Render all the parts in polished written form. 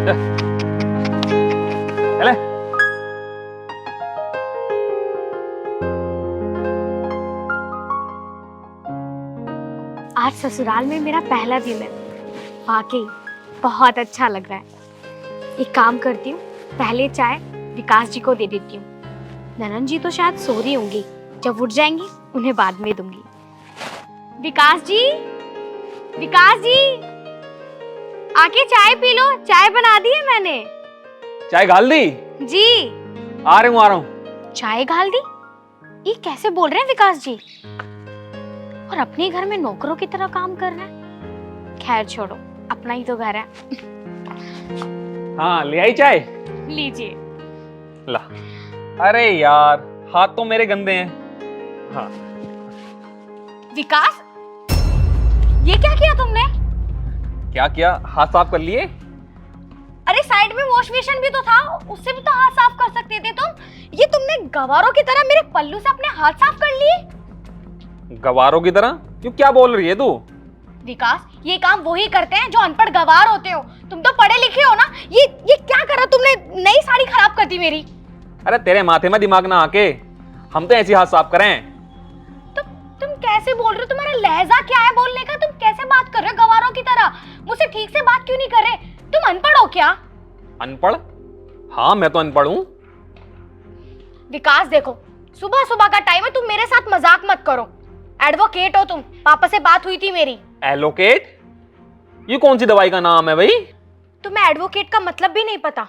चले। आज ससुराल में मेरा पहला दिन है, वाकई बहुत अच्छा लग रहा है। एक काम करती हूँ, पहले चाय विकास जी को दे देती हूँ। ननन जी तो शायद सो रही होंगी, जब उठ जाएंगी उन्हें बाद में दूंगी। विकास जी, विकास जी, आके चाय पी लो, चाय बना दी है मैंने। चाय घाल दी? जी आ रहा हूँ। चाय घाल दी? ये कैसे बोल रहे हैं विकास जी? और अपने घर में नौकरों की तरह काम कर रहे हैं। खैर छोड़ो, अपना ही तो घर है। हाँ, ले आई चाय? लीजिए। ला। अरे यार, हाथ तो मेरे गंदे हैं। हाँ। विकास, ये क्या किया तुमने? क्या किया? हाथ साफ कर लिए? अरे साइड में वॉश बेसिन भी तो था, उससे भी तो हाथ साफ कर सकते थे तुम। ये तुमने गवारों की तरह मेरे पल्लू से अपने हाथ साफ कर लिए। गवारों की तरह? क्यों, क्या बोल रही है तू? विकास, ये काम वही करते हैं जो अनपढ़ गवार होते हो। तुम तो पढ़े लिखे हो ना। ये क्या करा तुमने? नई साड़ी खराब कर दी मेरी। अरे तेरे माथे में दिमाग ना आके, हम तो ऐसी हाथ साफ करें। तुम कैसे बोल रहे हो? तुम्हारा लहजा क्या है बोलने का? तुम कैसे बात कर रहे हो गवारों की तरह? मुझसे ठीक से बात क्यों नहीं कर रहे? तुम अनपढ़ हो क्या? अनपढ़? हाँ, मैं तो अनपढ़ हूँ। विकास देखो, सुबह सुबह का टाइम है, तुम मेरे साथ मजाक मत करो। एडवोकेट हो तुम, पापा से बात हुई थी मेरी। एलोकेट? ये कौन सी दवाई का नाम है भाई? तुम्हें एडवोकेट का मतलब भी नहीं पता?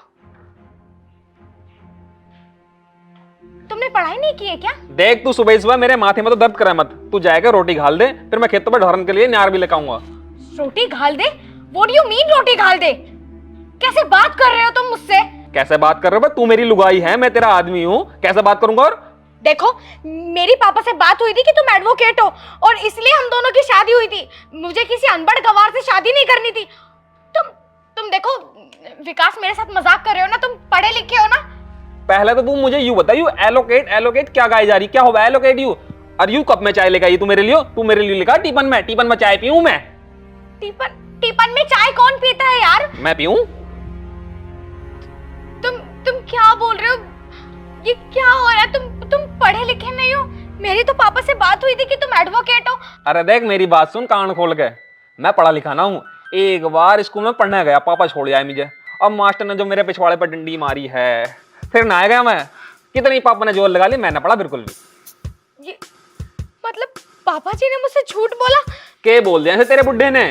तुमने पढ़ाई नहीं की है क्या? देख, तू सुबह सुबह मेरे माथे में तो दर्द करे मत। तू जाएगा रोटी घाल दे, फिर मैं खेतों पर ढोरन के लिए नार भी लेकर आऊंगा। रोटी घाल दे? What do you mean रोटी घाल दे? कैसे बात कर रहे हो तुम मुझसे? कैसे बात कर रहे हो? तू मेरी लुगाई है, मैं तेरा आदमी हूँ, कैसे बात करूंगा? और देखो, मेरी पापा से बात हुई थी कि तुम एडवोकेट हो और इसलिए हम दोनों की शादी हुई थी। मुझे किसी अनपढ़ गवार से शादी नहीं करनी थी। तुम देखो विकास, मेरे साथ मजाक कर रहे हो ना? तुम पढ़े लिखे हो ना? पहले तो तू मुझे यू बता, यू एलोकेट एलोकेट क्या गाई जा रही? क्या होगा एलोकेट यू? और यू कब में चाय लेकर आई तू मेरे लिए? तू मेरे लिए लिखा टीपन में चाय पीऊं मैं? टीपन में चाय कौन पीता है यार? मैं पीऊं? तुम क्या बोल रहे हो? ये क्या हो रहा है? तुम पढ़े लिखे नहीं हो। मेरी तो पापा से बात हुई थी कि तुम एडवोकेट हो। अरे देख, मेरी बात सुन कान खोल के। मैं पढ़ा लिखा ना हूँ। एक बार स्कूल में पढ़ने गया, पापा छोड़ जाए मुझे। अब मास्टर ने जो मेरे पिछवाड़े पर डंडी मारी है, फिर ना गया मैं। कितनी पापा ने जोर लगा ली, मैं ना पढ़ा बिल्कुल भी। ये मतलब पापा जी ने मुझसे झूठ बोला? के बोल दिया ऐसे तेरे बुड्ढे ने?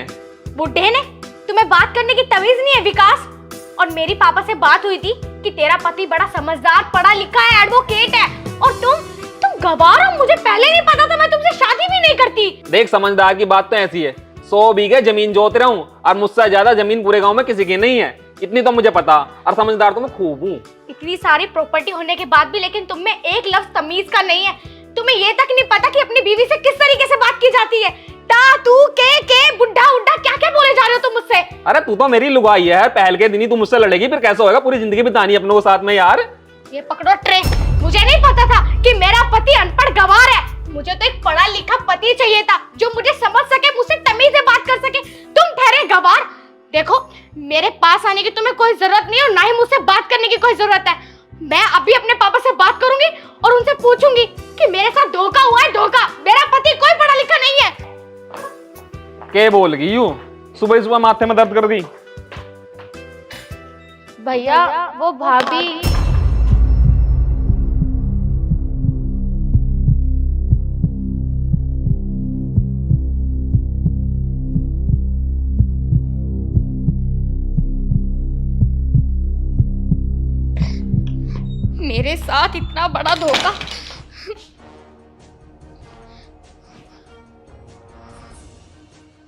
बुड्ढे ने? तुम्हें बात करने की तमीज नहीं है विकास? और मेरी पापा से बात हुई थी कि तेरा पति बड़ा समझदार, पढ़ा लिखा है, एडवोकेट है, और तुम गवार हो। मुझे पहले नहीं पता था, मैं तुमसे शादी भी नहीं करती। देख, समझदार की बात तो ऐसी है, 100 बीघे जमीन जोत रहा हूँ और मुझसे ज्यादा जमीन पूरे गांव में किसी की नहीं है, इतनी तो मुझे पता। और समझदार तो मैं खूब हूँ। इतनी सारी प्रॉपर्टी होने के बाद भी लेकिन तुम में एक लफ्ज तमीज का नहीं है। तुम्हें ये तक नहीं पता कि अपनी बीवी से किस तरीके से बात की जाती है। ता तू के बुड्ढा उड्ढा क्या क्या बोले जा रहे हो तुम मुझसे? अरे तू तो मेरी लुगाई है, पहल के दिन ही तू मुझसे लड़ेगी, फिर कैसे होगा? पूरी जिंदगी बितानी अपनों को साथ में यार। ये पकड़ो ट्रे। मुझे नहीं पता था कि मेरा पति अनपढ़ गवार है। मुझे तो एक पढ़ा लिखा पति चाहिए था जो मुझे समझ सके, मुझसे तमीज से बात कर सके। तुम ठहरे गवार। देखो, मेरे पास आने की तुम्हें कोई जरूरत नहीं है और ना ही मुझसे बात करने की कोई जरूरत है। मैं अभी अपने पापा से बात करूंगी और उनसे पूछूंगी कि मेरे साथ धोखा हुआ है। धोखा? मेरा पति कोई पढ़ा लिखा नहीं है। के बोल गई यू? सुबह सुबह माथे में दर्द कर दी। भैया, वो भाभी। मेरे साथ इतना बड़ा धोखा।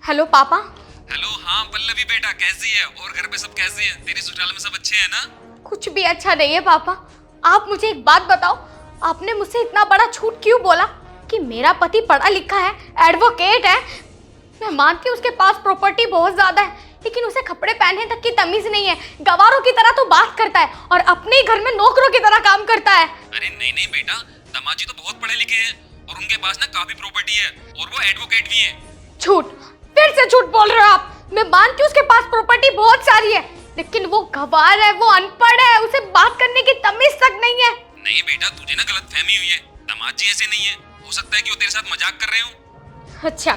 हेलो पापा। हेलो, हाँ पल्लवी बेटा, कैसी है? और घर पे सब कैसे हैं? तेरी ससुराल में सब अच्छे हैं ना? कुछ भी अच्छा नहीं है पापा। आप मुझे एक बात बताओ, आपने मुझसे इतना बड़ा झूठ क्यों बोला कि मेरा पति पढ़ा लिखा है, एडवोकेट है? मैं मानती हूँ उसके पास प्रॉपर्टी बहुत ज्यादा है, लेकिन उसे कपड़े पहनने तक की तमीज नहीं है। गवारों की तरह तो बात करता है और अपने ही घर में नौकरों की तरह काम करता है। अरे नहीं नहीं बेटा, दामाजी तो बहुत पढ़े लिखे हैं और उनके पास ना काफी प्रॉपर्टी है और वो एडवोकेट भी है। झूठ, फिर से झूठ बोल रहे हो आप। मैं मानती हूँ उसके पास प्रॉपर्टी बहुत सारी है, लेकिन वो गवार है, वो अनपढ़ है, उसे बात करने की तमीज तक नहीं है। नहीं बेटा, तुझे ना गलतफहमी हुई है, दामाद जी ऐसे नहीं है, हो सकता है कि वो तेरे साथ मजाक कर रहे हो। अच्छा,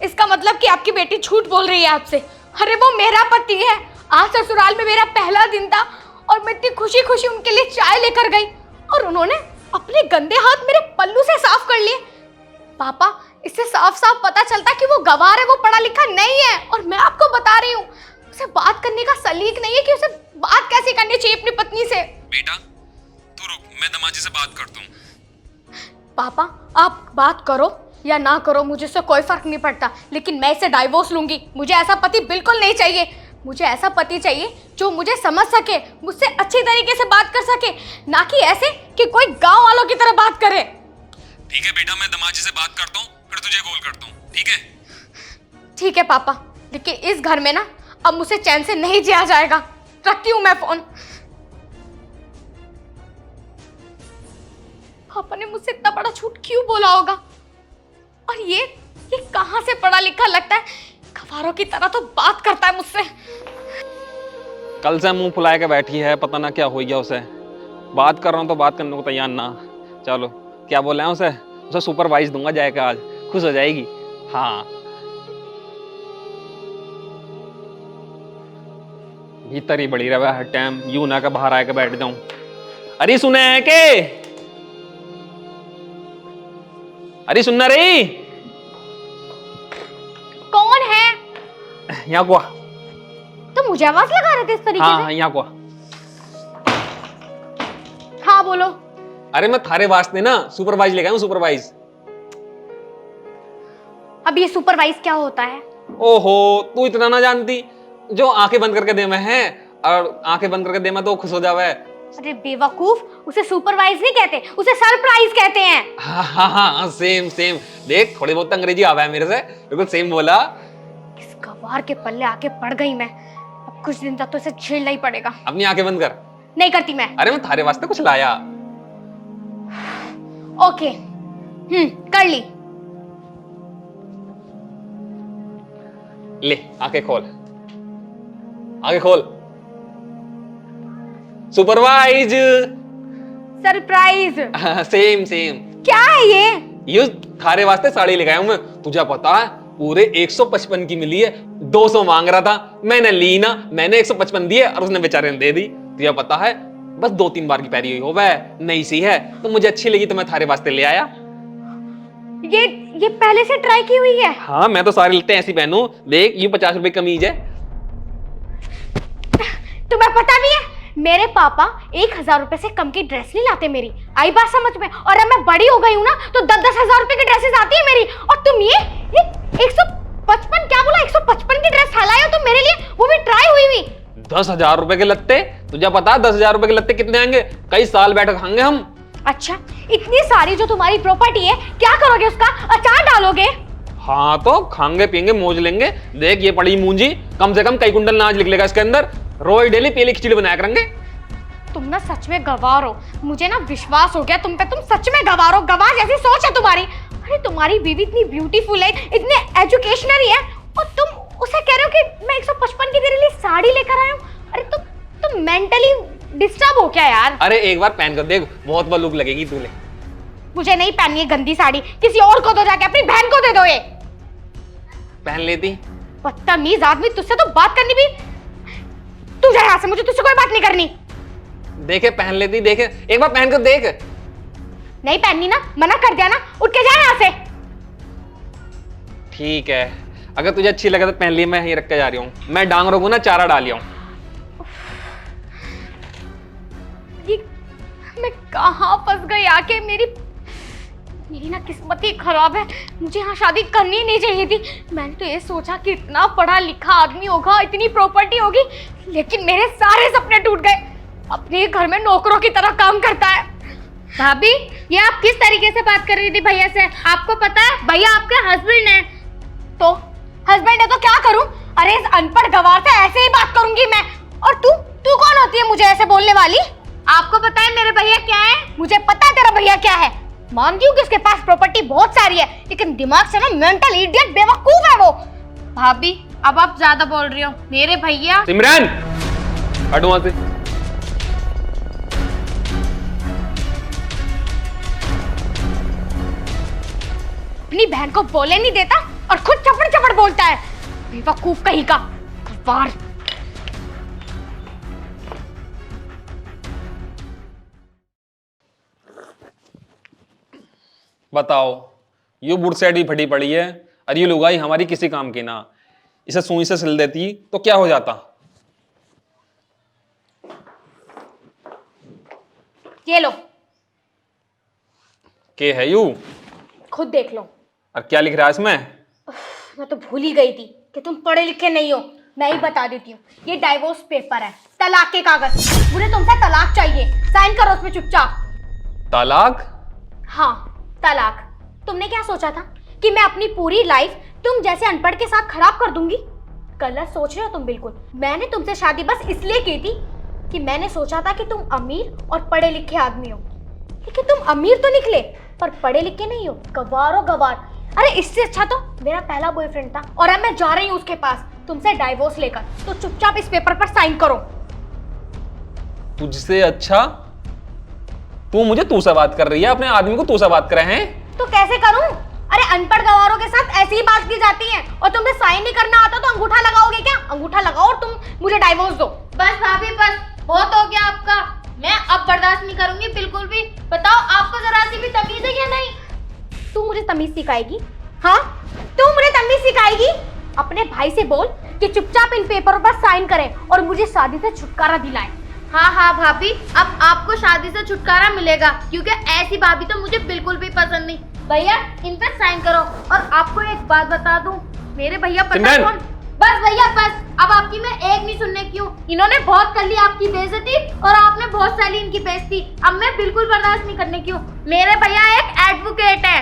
इसका मतलब कि आपकी बेटी झूठ बोल रही है आपसे। अरे वो मेरा पति है, आज ससुराल में मेरा पहला दिन था और मैं इतनी खुशी खुशी उनके लिए चाय लेकर गई और उन्होंने अपने गंदे हाथ मेरे पल्लू से साफ कर लिए। पापा, इससे साफ साफ पता चलता कि वो गवार है, वो पढ़ा लिखा नहीं है। और मैं आपको बता रही हूँ, उसे बात करने का सलीक नहीं है कि उसे बात कैसे करनी चाहिए अपनी पत्नी से। बेटा तू रुक, मैं दामाद जी से बात करता हूँ। पापा, आप बात करो या ना करो, मुझे इससे कोई फर्क नहीं पड़ता, लेकिन मैं इसे डाइवोर्स लूंगी। मुझे ऐसा पति बिल्कुल नहीं चाहिए। मुझे ऐसा पति चाहिए जो मुझे समझ सके, मुझसे अच्छी तरीके से बात कर सके, ना कि ऐसे कि कोई गांव वालों की तरह बात करे। ठीक है बेटा, मैं दामाद जी से बात करता हूँ, फिर तुझे कॉल करता हूँ, ठीक है? ठीक है पापा, लेकिन इस घर में ना अब मुझे चैन से नहीं जिया जाएगा। रखती हूँ मैं फोन। पापा ने मुझसे इतना बड़ा झूठ क्यों बोला होगा? और ये कहां से पढ़ा लिखा लगता है, गवारों की तरह तो बात करता है मुझसे। कल से मुंह फुलाए के बैठी है, पता ना क्या हो गया उसे। बात कर रहा हूँ तो बात करने को तैयार ना। चलो क्या बोले हैं उसे सुपरवाइज दूंगा जाएगा, आज खुश हो जाएगी। हाँ भीतर ही बड़ी रहा हर टाइम, यूं ना का बाहर आके बैठ जाऊं। अरे सुने है के? अरे सुनना रही? कौन है? यहाँ को। तो मुझे आवाज लगा रहे थे इस तरीके हाँ से? यहाँ को। हाँ बोलो। अरे मैं थारे वास्ते ना सुपरवाइज लेके आया हूँ, सुपरवाइज। अब ये सुपरवाइज क्या होता है? ओहो, तू इतना ना जानती? जो आंखें बंद करके दे में है, और आंखें बंद करके दे में तो खुश हो जावे। अरे बेवकूफ, उसे सुपरवाइज नहीं कहते, उसे सरप्राइज कहते हैं। हाँ हाँ हाँ, सेम सेम। देख थोड़ी बहुत अंग्रेजी आवा है मेरे से, बिल्कुल सेम बोला। किस गवार के पल्ले आके पड़ गई मैं। अब कुछ दिन तक तो इसे झेलना ही पड़ेगा। अपनी आंखें बंद कर। नहीं करती मैं। अरे मैं थारे वास्ते कुछ लाया। ओके, कर ली। ले आंखें खोल, आंखें खोल। सुपरवाइज। सरप्राइज। Same same. क्या है ये थारे वास्ते साड़ी लेके आया हूं मैं। तुझे पता है पूरे 155 की मिली है, 200 मांग रहा था, मैंने ली ना, मैंने 155 दिए और उसने बेचारे ने दे दी। तुझे पता है बस 2-3 बार की पहनी हुई हो, वह नई सी है, तो मुझे अच्छी लगी तो मैं थारे वास्ते ले आया। ये पहले से ट्राई की हुई है? हाँ मैं तो सारे लेते ऐसी पहनू। देख ये 50 रुपए कमीज है। तुम्हें पता भी है मेरे पापा 1000 रुपए से कम की ड्रेस नहीं लाते मेरी। आई बात समझ में? और अब मैं बड़ी हो गई हूँ ना, तो 10-10 हजार रुपए की ड्रेसेस आती है मेरी। और तुम ये 155 क्या बोला, 155 की ड्रेस लाए हो तुम मेरे लिए, वो भी ट्राई हुई हुई। 10,000 रुपए के लत्ते? तुझे पता 10,000 रुपए के लत्ते कितने आएंगे? कई साल बैठ खाएंगे हम। अच्छा, इतनी सारी जो तुम्हारी प्रॉपर्टी है क्या करोगे उसका? अचार डालोगे? हाँ तो खाएंगे पियेंगे मौज लेंगे। देख ये पड़ी मूंजी, कम से कम कई कुंडल अनाज लिख लेगा इसके अंदर। रोज डेली पीली खिचड़ी बनाया करेंगे। तुम ना सच में गवार हो, मुझे ना विश्वास हो गया तुम पे। तुम सच में गवार हो, गवार जैसी सोच है तुम्हारी। अरे तुम्हारी बीवी इतनी ब्यूटीफुल है, इतने एजुकेशनल है, और तुम उसे कह रहे हो कि मैं 155 की तेरे लिए साड़ी लेकर आया हूँ। अरे तुम मेंटली डिस्टर्ब हो क्या यार? अरे एक बार पहन कर देख, बहुत बार लुक लगेगी तू। ले मुझे नहीं पहननी है गंदी साड़ी, किसी और को दो, जाके अपनी बहन को दे दो। ये पहन लेती। बदतमीज आदमी, तुझसे तो बात करनी भी। तू जा यहाँ से, मुझे तुझसे कोई बात नहीं करनी। देखे पहन लेती, देखे एक बार पहन कर देख। नहीं पहननी ना, मना कर दिया ना, उठ के जा यहाँ से। ठीक है, अगर तुझे अच्छी लगे तो पहन ली, मैं यहीं रख के जा रही हूँ। मैं डांगरों को ना चारा डाल लिया हूँ। मैं कहाँ फंस गई आके। मेरी ना किस्मत ही खराब है। मुझे यहाँ शादी करनी नहीं चाहिए थी। मैंने तो ये सोचा कि इतना पढ़ा लिखा आदमी होगा, इतनी प्रॉपर्टी होगी, लेकिन मेरे सारे सपने टूट गए। अपने घर में नौकरों की तरह काम करता है। भाभी, ये आप किस तरीके से बात कर रही थी भैया से? आपको पता है भैया आपके हस्बैंड हैं। तो हस्बैंड है तो क्या करूं? अरे इस अनपढ़ गवार से ऐसे ही बात करूंगी मैं। और तू कौन होती है मुझे ऐसे बोलने वाली? आपको पता है मेरे भैया क्या है? मुझे पता है तेरा भैया क्या है। मानती हूँ कि उसके पास प्रॉपर्टी बहुत सारी है, लेकिन दिमाग से ना मेंटल इडियट, बेवकूफ है वो। भाभी अब आप ज्यादा बोल रही हो। मेरे भैया। सिमरन हटो वहां से। अपनी बहन को बोले नहीं देता और खुद चपड़ चपड़ बोलता है, बेवकूफ कहीं का। गवार। बताओ, ये बुट सेट भी फटी पड़ी है और ये लुगाई हमारी किसी काम की ना। इसे सुई से सिल देती तो क्या हो जाता। ये लो। के है यू? खुद देख लो। और क्या लिख रहा है इसमें? मैं तो भूल ही गई थी कि तुम पढ़े लिखे नहीं हो। मैं ही बता देती हूँ, ये डाइवोर्स पेपर है, तलाक के कागज। मुझे तुमसे तलाक चाहिए, साइन करो उसमें चुपचाप। तलाक? हाँ, तलाक। तुमने क्या सोचा था कि मैं अपनी पूरी लाइफ तुम जैसे अनपढ़ के साथ खराब कर दूंगी? गलत सोच रहे हो तुम बिल्कुल। मैंने तुमसे शादी बस इसलिए की थी कि मैंने सोचा था कि तुम अमीर और पढ़े लिखे आदमी हो, लेकिन तुम अमीर तो निकले पर पढ़े लिखे नहीं हो। गवार हो गवार। अरे इससे अच्छा तो मेरा पहला बॉयफ्रेंड था और अब मैं जा रही हूँ उसके पास तुमसे डाइवोर्स लेकर। तो चुपचाप इस पेपर पर साइन करो। तुझसे अच्छा? तू मुझे तू से बात कर रही है, अपने आदमी को तू से बात करे हैं? तो कैसे करूं? अरे अनपढ़ गवारों के साथ ऐसी ही बात की जाती है। और तुम्हें साइन नहीं करना आता तो अंगूठा लगाओगे क्या? अंगूठा लगाओ और तुम मुझे डाइवोर्स दो। बस भाभी बस, बहुत हो गया आपका। मैं अब बर्दाश्त नहीं करूंगी बिल्कुल भी। बताओ, आपको जरा सी भी तमीज है या नहीं? तू मुझे तमीज सिखाएगी? हाँ, तू मुझे तमीज सिखाएगी? अपने भाई से बोल कि चुपचाप इन पेपरों पर साइन करे और मुझे शादी से छुटकारा दिलाए। हाँ हाँ भाभी, अब आपको शादी से छुटकारा मिलेगा, क्योंकि ऐसी भाभी तो मुझे बिल्कुल भी पसंद नहीं। भैया इन पर साइन करो। और आपको एक बात बता दूं, मेरे भैया पता कौन? बस भैया बस, अब आपकी मैं एक नहीं सुनने की हूँ। इन्होंने बहुत कर ली आपकी बेइज्जती और आपने बहुत साली इनकी बेइज्जती। अब मैं बिल्कुल बर्दाश्त नहीं करने की हूँ। मेरे भैया एक एडवोकेट है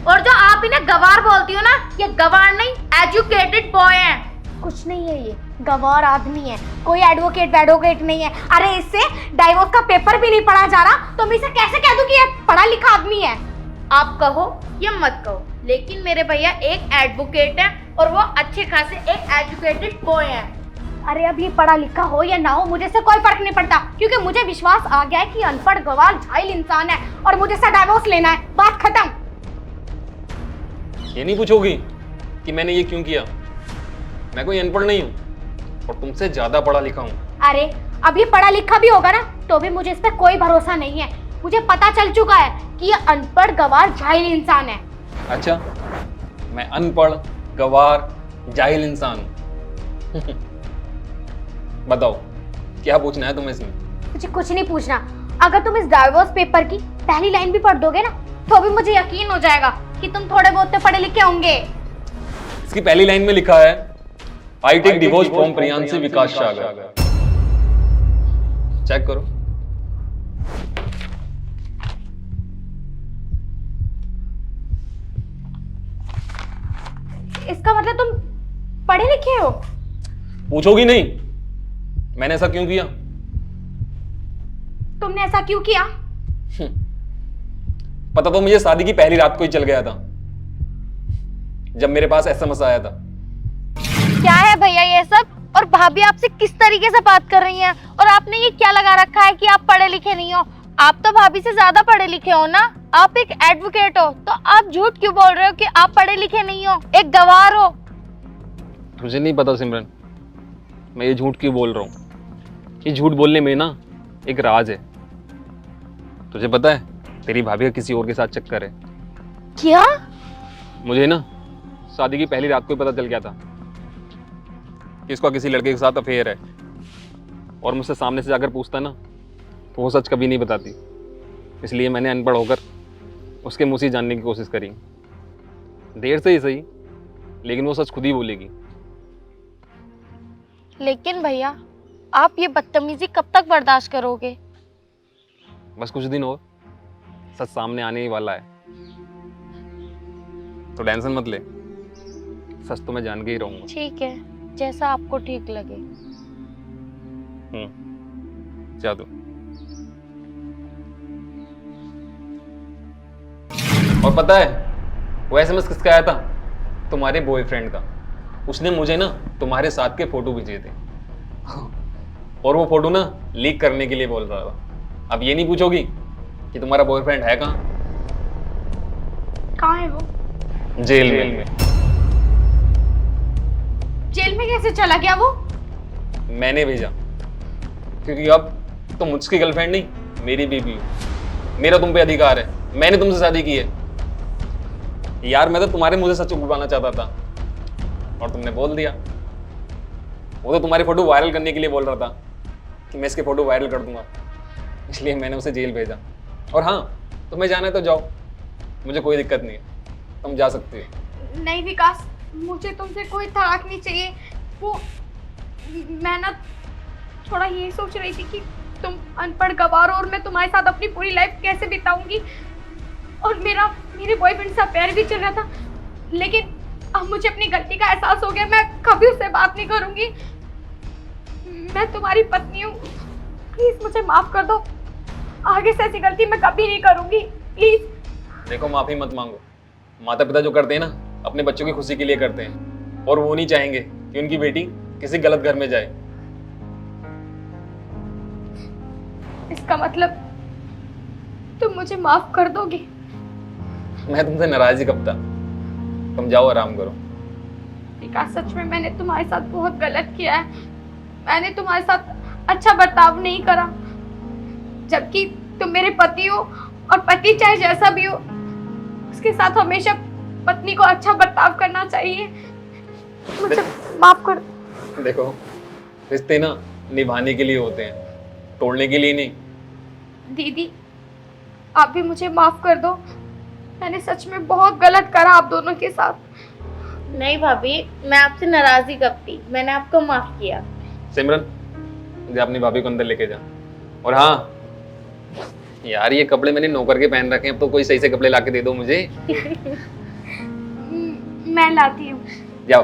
और जो आप इन्हें गवार बोलती हो ना, ये गवार नहीं, एजुकेटेड बॉय है। कुछ नहीं है, ये गवार आदमी है, कोई एडवोकेट वेडवोकेट नहीं है। अरे इससे डाइवोर्स का पेपर भी नहीं पढ़ा जा रहा तो मैं इसे कैसे कह दूं कि ये पढ़ा लिखा आदमी है? आप कहो या मत कहो, लेकिन मेरे भैया एक एडवोकेट है और वो अच्छे खासे एक एजुकेटेड बॉय है। अरे अब ये पढ़ा लिखा हो या ना हो, मुझे से कोई फर्क नहीं पड़ता, क्योंकि मुझे विश्वास आ गया है कि अनपढ़ गवार जाहिल इंसान है और मुझे से डाइवोर्स लेना है। बात खत्म। ये नहीं पूछोगी कि मैंने ये क्यों किया? मैं कोई अनपढ़ नहीं हूँ और तुमसे ज्यादा पढ़ा लिखा हूँ। अरे अभी पढ़ा लिखा भी होगा ना तो भी मुझे इस पे कोई भरोसा नहीं है। मुझे पता चल चुका है कि ये अनपढ़ गवार जाहिल इंसान है। अच्छा, मैं अनपढ़ गवार जाहिल इंसान हूँ? बताओ क्या पूछना है तुम्हें इसमें? मुझे कुछ नहीं पूछना। अगर तुम इस डाइवोर्स पेपर की पहली लाइन भी पढ़ दोगे ना तो भी मुझे यकीन हो जाएगा कि तुम थोड़े बहुत तो पढ़े लिखे होंगे। इसकी पहली लाइन में लिखा है, I take divorce from Priyanshi Vikas Sagar. Check करो। इसका मतलब तुम पढ़े लिखे हो? पूछोगी नहीं मैंने ऐसा क्यों किया? तुमने ऐसा क्यों किया? पता तो मुझे शादी की पहली रात को ही चल गया था जब मेरे पास एसएमएस आया था। क्या है भैया ये सब? और भाभी आपसे किस तरीके से बात कर रही हैं? और आपने ये क्या लगा रखा है कि आप पढ़े लिखे नहीं हो? आप तो भाभी से ज्यादा पढ़े लिखे हो ना। आप एक एडवोकेट हो, तो आप झूठ क्यों बोल रहे हो कि आप पढ़े लिखे नहीं हो, एक गवार हो? तुझे नहीं पता सिमरन, मैं ये झूठ क्यों बोल रहा हूँ। ये झूठ बोलने में ना एक राज है। तुझे पता है तेरी भाभी का किसी और के साथ चक्कर है। क्या? मुझे ना शादी की पहली रात को ही पता चल गया था कि इसका किसी लड़के के साथ अफेयर है, और मुझसे सामने से जाकर पूछता ना तो वो सच कभी नहीं बताती। इसलिए मैंने अनपढ़ होकर उसके मुंह से जानने की कोशिश करी। देर से ही सही, लेकिन वो सच खुद ही बोलेगी। लेकिन भैया आप ये बदतमीजी कब तक बर्दाश्त करोगे? बस कुछ दिन और, सच सामने आने ही वाला है, तो टेंशन मत ले। सच तो मैं जान के ही रहूंगा। ठीक है, जैसा आपको ठीक लगे। जा दो। और पता है वो एसएमएस किसका आया था? तुम्हारे बॉयफ्रेंड का। उसने मुझे ना तुम्हारे साथ के फोटो भेजे थे और वो फोटो ना लीक करने के लिए बोल रहा था। अब ये नहीं पूछोगी कि तुम्हारा बॉयफ्रेंड है कहाँ? कहाँ है वो? जेल में। जेल में कैसे चला गया वो? मैंने भेजा, क्योंकि अब तुम मुझकी गर्लफ्रेंड नहीं, मेरी बीवी हो। मेरा तुम पे अधिकार है, मैंने तुमसे शादी की है। यार मैं तो तुम्हारे मुंह से सच छुपाना चाहता था और तुमने बोल दिया। वो तो तुम्हारी फोटो वायरल करने के लिए बोल रहा था कि मैं इसकी फोटो वायरल कर दूंगा, इसलिए मैंने उसे जेल भेजा। और हाँ, तुम्हें जाना है तो जाओ, मुझे कोई दिक्कत नहीं है, तुम जा सकती हो। नहीं विकास, मुझे तुमसे कोई तलाक नहीं चाहिए। वो मैं ना थोड़ा ये सोच रही थी कि तुम अनपढ़ गवार हो और मैं तुम्हारे साथ अपनी पूरी लाइफ कैसे बिताऊंगी। और मेरे बॉयफ्रेंड से अफेयर भी चल रहा था, लेकिन अब मुझे अपनी गलती का एहसास हो गया। मैं कभी उससे बात नहीं करूंगी। मैं तुम्हारी पत्नी हूँ, प्लीज मुझे माफ कर दो। आगे से ऐसी गलती मैं कभी नहीं करूंगी, प्लीज। देखो, माफी मत मांगो। माता पिता जो करते हैं ना, अपने बच्चों की खुशी के लिए करते हैं, और वो नहीं चाहेंगे कि उनकी बेटी किसी गलत घर में जाए। इसका मतलब तुम मुझे माफ कर दोगे? मैं तुमसे नाराज ही कब था। तुम जाओ, आराम करो। विकास, सच में मैंने तुम्हारे साथ बहुत गलत किया है। मैंने तुम्हारे साथ अच्छा बर्ताव नहीं करा, जबकि तुम मेरे पति हो और पति चाहे जैसा भी हो, उसके साथ हमेशा पत्नी को अच्छा बर्ताव करना चाहिए। मुझे माफ कर। देखो, रिश्ते ना निभाने के लिए होते हैं, तोड़ने के लिए नहीं। दीदी, आप भी मुझे माफ कर दो। मैंने सच में बहुत गलत करा आप दोनों के साथ। नहीं भाभी, मैं आपसे नाराज ही कब थी, मैंने आपको माफ किया। सिमरन, मुझे अपनी भाभी को अंदर लेके जा। और हाँ यार, ये कपड़े मैंने नौकर के पहन रखे हैं, अब तो कोई सही से कपड़े ला के दे दो मुझे। मैं लाती हूँ। जाओ।